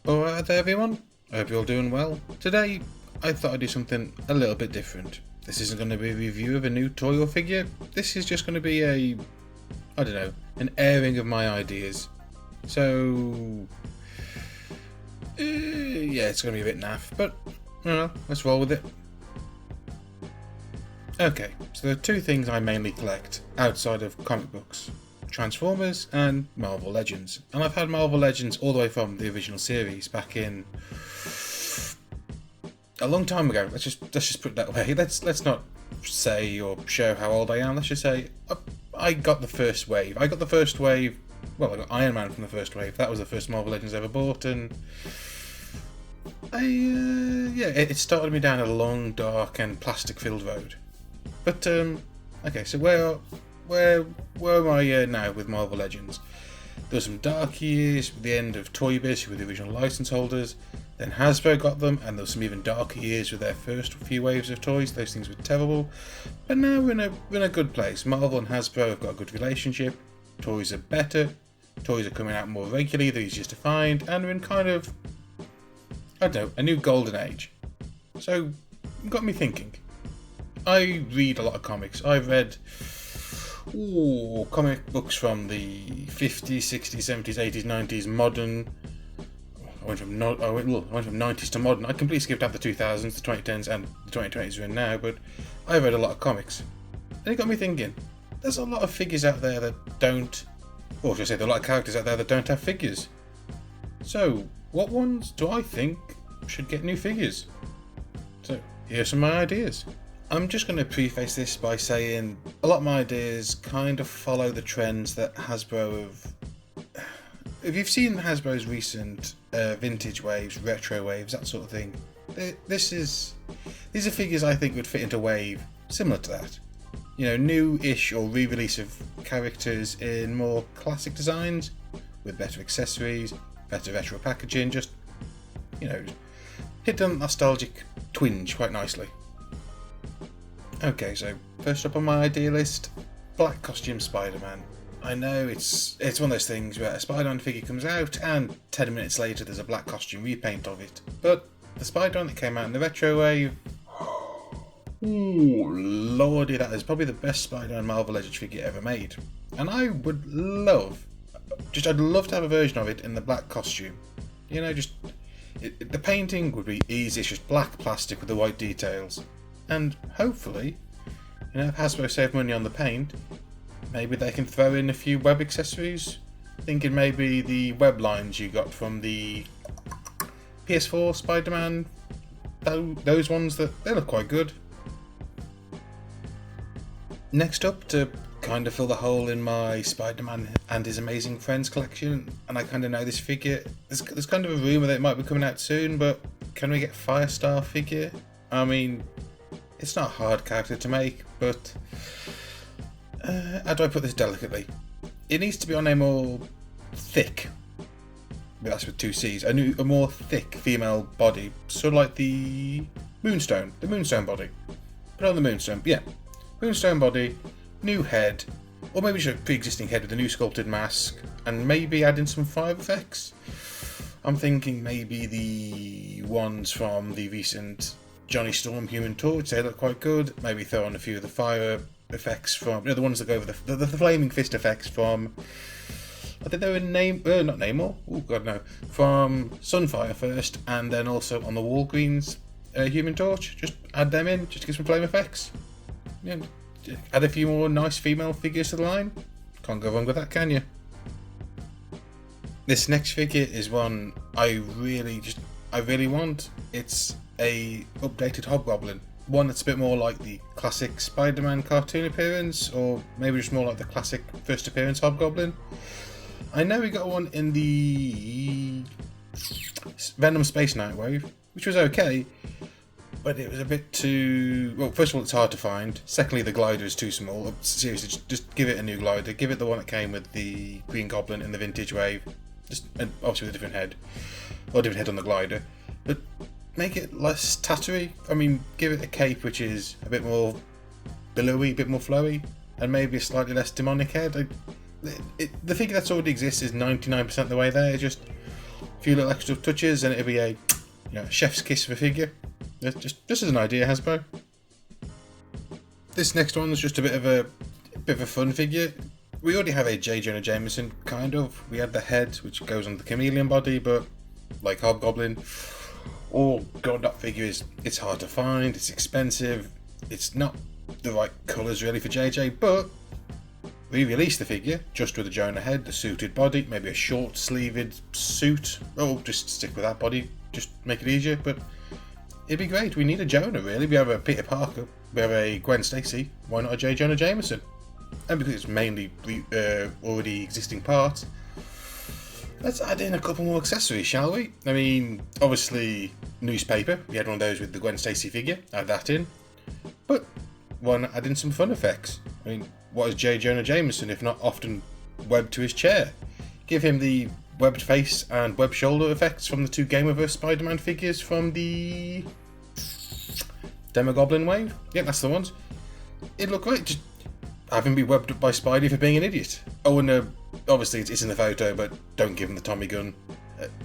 Alright there everyone, I hope you're all doing well. Today I thought I'd do something a little bit different. This isn't going to be a review of a new toy or figure, this is just going to be an airing of my ideas. So, yeah, it's going to be a bit naff, but let's roll with it. Okay, so there are two things I mainly collect outside of comic books. Transformers and Marvel Legends. And I've had Marvel Legends all the way from the original series back in a long time ago. Let's just put it that way. Let's not say or show how old I am. Let's just say I got the first wave. I got Iron Man from the first wave. That was the first Marvel Legends I ever bought, and it started me down a long, dark, and plastic-filled road. But okay, so where am I now with Marvel Legends? There were some dark years with the end of Toy Biz with the original license holders. Then Hasbro got them, and there were some even darker years with their first few waves of toys. Those things were terrible. But now we're in a good place. Marvel and Hasbro have got a good relationship. Toys are better. Toys are coming out more regularly. They're easier to find, and we're in kind of, a new golden age. So it got me thinking. I read a lot of comics. I've read comic books from the 50s, 60s, 70s, 80s, 90s, modern. I went from 90s to modern. I completely skipped out the 2000s, the 2010s, and the 2020s we're in now, but I read a lot of comics. And it got me thinking, there's a lot of figures out there that don't, or should I say, there are a lot of characters out there that don't have figures. So, what ones do I think should get new figures? So, here's some of my ideas. I'm just going to preface this by saying a lot of my ideas kind of follow the trends that Hasbro have. If you've seen Hasbro's recent vintage waves, retro waves, that sort of thing, these are figures I think would fit into a wave similar to that. You know, new-ish or re-release of characters in more classic designs with better accessories, better retro packaging, just hit the nostalgic twinge quite nicely. Okay, so first up on my idea list, black costume Spider-Man. I know it's one of those things where a Spider-Man figure comes out and 10 minutes later there's a black costume repaint of it. But the Spider-Man that came out in the retro wave, ooh lordy, that is probably the best Spider-Man Marvel Legends figure ever made. And I would I'd love to have a version of it in the black costume. You know, the painting would be easy, it's just black plastic with the white details. And hopefully, if Hasbro save money on the paint, maybe they can throw in a few web accessories. Thinking maybe the web lines you got from the PS4 Spider-Man, those ones, they look quite good. Next up, to kind of fill the hole in my Spider-Man and His Amazing Friends collection, and I kind of know this figure, there's kind of a rumour that it might be coming out soon, but can we get Firestar figure? I mean, it's not a hard character to make, but how do I put this delicately? It needs to be on a more thick, that's with two C's, a more thick female body, sort of like the Moonstone body. Put on the Moonstone, yeah. Moonstone body, new head, or maybe just a pre-existing head with a new sculpted mask, and maybe add in some fire effects. I'm thinking maybe the ones from the recent Johnny Storm Human Torch, they look quite good. Maybe throw on a few of the fire effects from, the ones that go over the flaming fist effects from, I think they were not Namor, oh god no, from Sunfire first, and then also on the Walgreens Human Torch, just add them in, just to give some flame effects. Add a few more nice female figures to the line, can't go wrong with that, can you? This next figure is one I really want. It's a updated Hobgoblin, one that's a bit more like the classic Spider-Man cartoon appearance, or maybe just more like the classic first appearance Hobgoblin. I know we got one in the Venom Space Nightwave, which was okay, but it was a bit too, well, first of all it's hard to find, secondly the glider is too small. Seriously, just give it a new glider, give it the one that came with the Green Goblin in the vintage wave, and obviously with a different head on the glider, but make it less tattery. I mean, give it a cape which is a bit more billowy, a bit more flowy, and maybe a slightly less demonic head. The figure that's already exists is 99% the way there. Just few little extra touches and it'll be a chef's kiss of a figure. Just as an idea, Hasbro. This next one is just a bit of a fun figure. We already have a J. Jonah Jameson, kind of. We had the head, which goes on the chameleon body, but like Hobgoblin. Oh god, that figure it's hard to find, it's expensive, it's not the right colours really for JJ, but we released the figure just with the Jonah head, the suited body, maybe a short sleeved suit. Oh, just stick with that body, just make it easier, but it'd be great. We need a Jonah really. We have a Peter Parker, we have a Gwen Stacy, why not a J. Jonah Jameson? And because it's mainly already existing parts, let's add in a couple more accessories, shall we? I mean, obviously newspaper, we had one of those with the Gwen Stacy figure, add that in, but why not add in some fun effects? I mean, what is J. Jonah Jameson if not often webbed to his chair? Give him the webbed face and webbed shoulder effects from the two Gamerverse Spider-Man figures from the Demogoblin wave. Yeah, that's the ones. It'd look great. Just have him be webbed up by Spidey for being an idiot. Oh, and obviously it's in the photo, but don't give him the Tommy gun.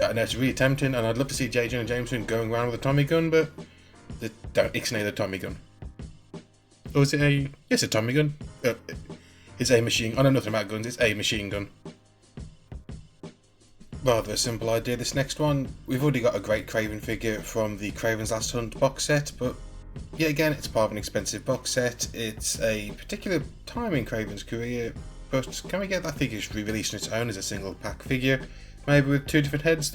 I know it's really tempting, and I'd love to see J. Jonah Jameson going around with a Tommy gun, but don't ixnay the Tommy gun. Or is it a... Yes, a Tommy gun. It's a machine... I know nothing about guns, it's a machine gun. Rather a simple idea, this next one. We've already got a great Kraven figure from the Kraven's Last Hunt box set, but yet again, it's part of an expensive box set. It's a particular time in Kraven's career, but can we get that figure re-released on its own as a single pack figure? Maybe with two different heads?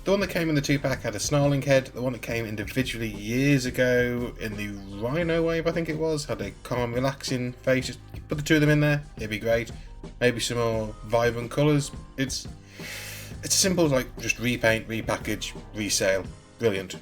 The one that came in the 2-pack had a snarling head, the one that came individually years ago in the Rhino wave, I think it was, had a calm, relaxing face. Just put the two of them in there, it'd be great. Maybe some more vibrant colours. It's simple, like just repaint, repackage, resale. Brilliant.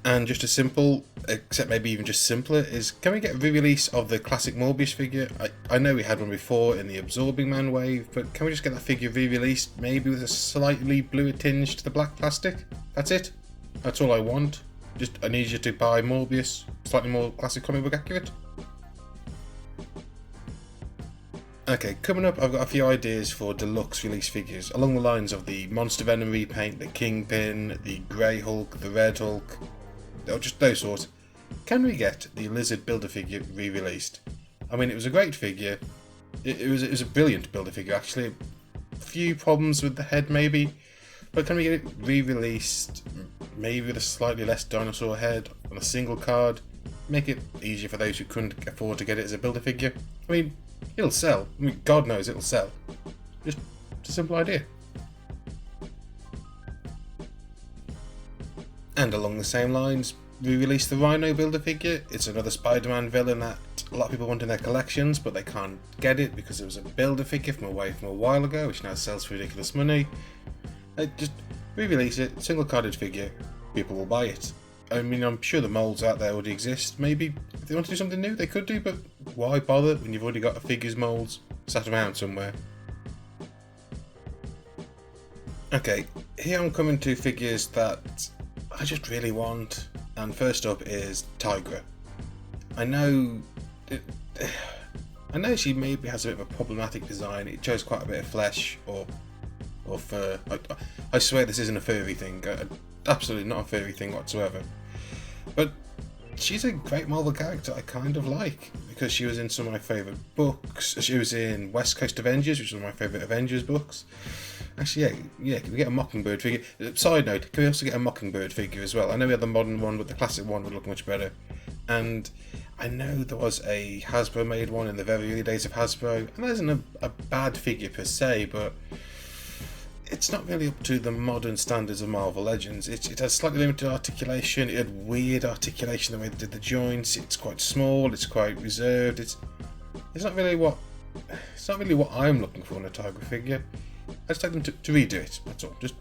And just as simple, except maybe even just simpler, is can we get a re-release of the classic Morbius figure? I know we had one before in the Absorbing Man wave, but can we just get that figure re-released, maybe with a slightly bluer tinge to the black plastic? That's it. That's all I want. Just I need you to buy Morbius, slightly more classic comic book accurate. Okay, coming up I've got a few ideas for deluxe release figures, along the lines of the Monster Venom repaint, the Kingpin, the Grey Hulk, the Red Hulk, or just those sorts. Can we get the Lizard Build-A-Figure re-released? I mean, it was a great figure, it was a brilliant Build-A-Figure actually, a few problems with the head maybe, but can we get it re-released, maybe with a slightly less dinosaur head, on a single card, make it easier for those who couldn't afford to get it as a Build-A-Figure? I mean, it'll sell. I mean, God knows it'll sell. Just a simple idea. And along the same lines, we released the Rhino Build-A-Figure. It's another Spider-Man villain that a lot of people want in their collections, but they can't get it because it was a Build-A-Figure from a while ago, which now sells for ridiculous money. Just re-release it, single-carded figure, people will buy it. I mean, I'm sure the molds out there already exist. Maybe if they want to do something new, they could do, but why bother when you've already got a figure's molds sat around somewhere? Okay, here I'm coming to figures that I just really want, and first up is Tigra. I know she maybe has a bit of a problematic design. It shows quite a bit of flesh or fur. I swear this isn't a furry thing. Absolutely not a furry thing whatsoever. But she's a great Marvel character I kind of like, because she was in some of my favourite books. She was in West Coast Avengers, which is one of my favourite Avengers books. Actually, yeah, can we get a Mockingbird figure? Side note, can we also get a Mockingbird figure as well? I know we had the modern one, but the classic one would look much better. And I know there was a Hasbro made one in the very early days of Hasbro, and that isn't a bad figure per se, but it's not really up to the modern standards of Marvel Legends. It has slightly limited articulation, it had weird articulation the way they did the joints, it's quite small, it's quite reserved, it's not really what I'm looking for in a Tigra figure. I just like them to redo it, that's all. Just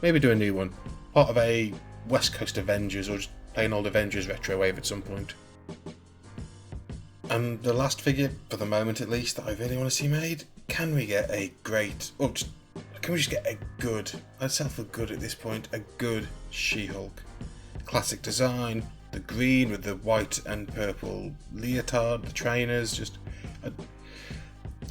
maybe do a new one. Part of a West Coast Avengers, or just play an old Avengers retro wave at some point. And the last figure, for the moment at least, that I really want to see made, can we get a great, or just can we just get a good, I'd sell for good at this point, a good SheHulk. Classic design, the green with the white and purple leotard, the trainers, just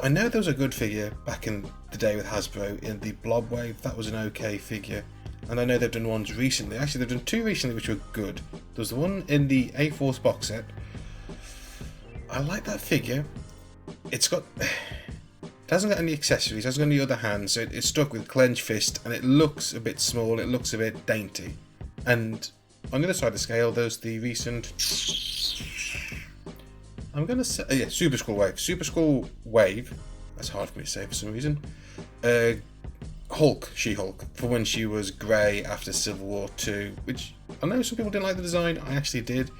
I know there was a good figure back in the day with Hasbro in the Blob Wave. That was an okay figure. And I know they've done ones recently. Actually, they've done two recently which were good. There was the one in the A-Force box set. I like that figure. It hasn't got any accessories, it hasn't got any other hands, so it's stuck with clenched fist, and it looks a bit small, it looks a bit dainty. And on the other side of the scale, there's the recent, I'm going to say, yeah, Super Skrull Wave. Super Skrull Wave, that's hard for me to say for some reason. Hulk, SheHulk, for when she was grey after Civil War 2, which I know some people didn't like the design, I actually did.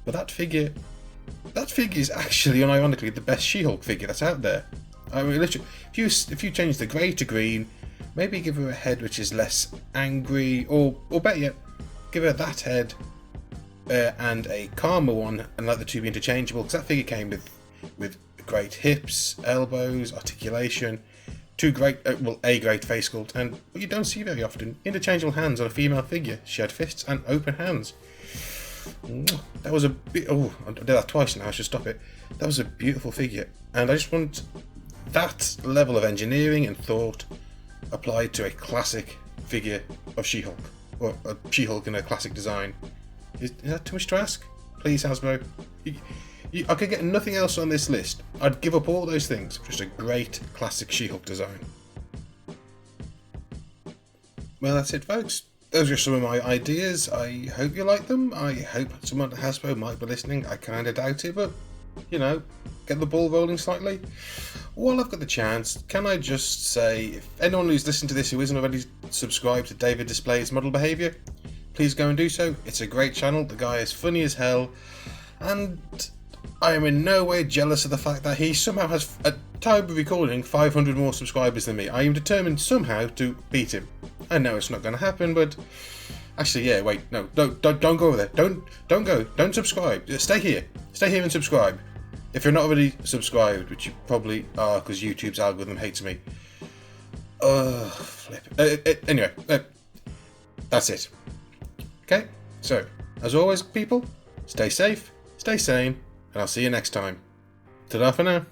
But that figure is actually, unironically, the best SheHulk figure that's out there. I mean, literally, if you change the grey to green, maybe give her a head which is less angry, or better yet, give her that head and a calmer one, and let the two be interchangeable. Because that figure came with great hips, elbows, articulation, a great face sculpt, and what you don't see very often, interchangeable hands on a female figure. She had fists and open hands. That was a bit. Oh, I did that twice now. I should stop it. That was a beautiful figure, and I just want that level of engineering and thought applied to a classic figure of SheHulk, or a SheHulk in a classic design. Is that too much to ask? Please, Hasbro. I could get nothing else on this list. I'd give up all those things for just a great classic SheHulk design. Well, that's it, folks. Those are some of my ideas. I hope you like them. I hope someone at Hasbro might be listening. I kind of doubt it, but, you know, get the ball rolling slightly. While I've got the chance, can I just say, if anyone who's listened to this who isn't already subscribed to David Display's Model Behaviour, please go and do so. It's a great channel. The guy is funny as hell, and I am in no way jealous of the fact that he somehow has, at time of recording, 500 more subscribers than me. I am determined somehow to beat him. I know it's not going to happen, but actually, yeah. Wait, no, don't go over there. Don't go. Don't subscribe. Stay here. Stay here and subscribe. If you're not already subscribed, which you probably are, because YouTube's algorithm hates me. Flip. Anyway, that's it. Okay. So, as always, people, stay safe, stay sane, and I'll see you next time. Ta-da for now.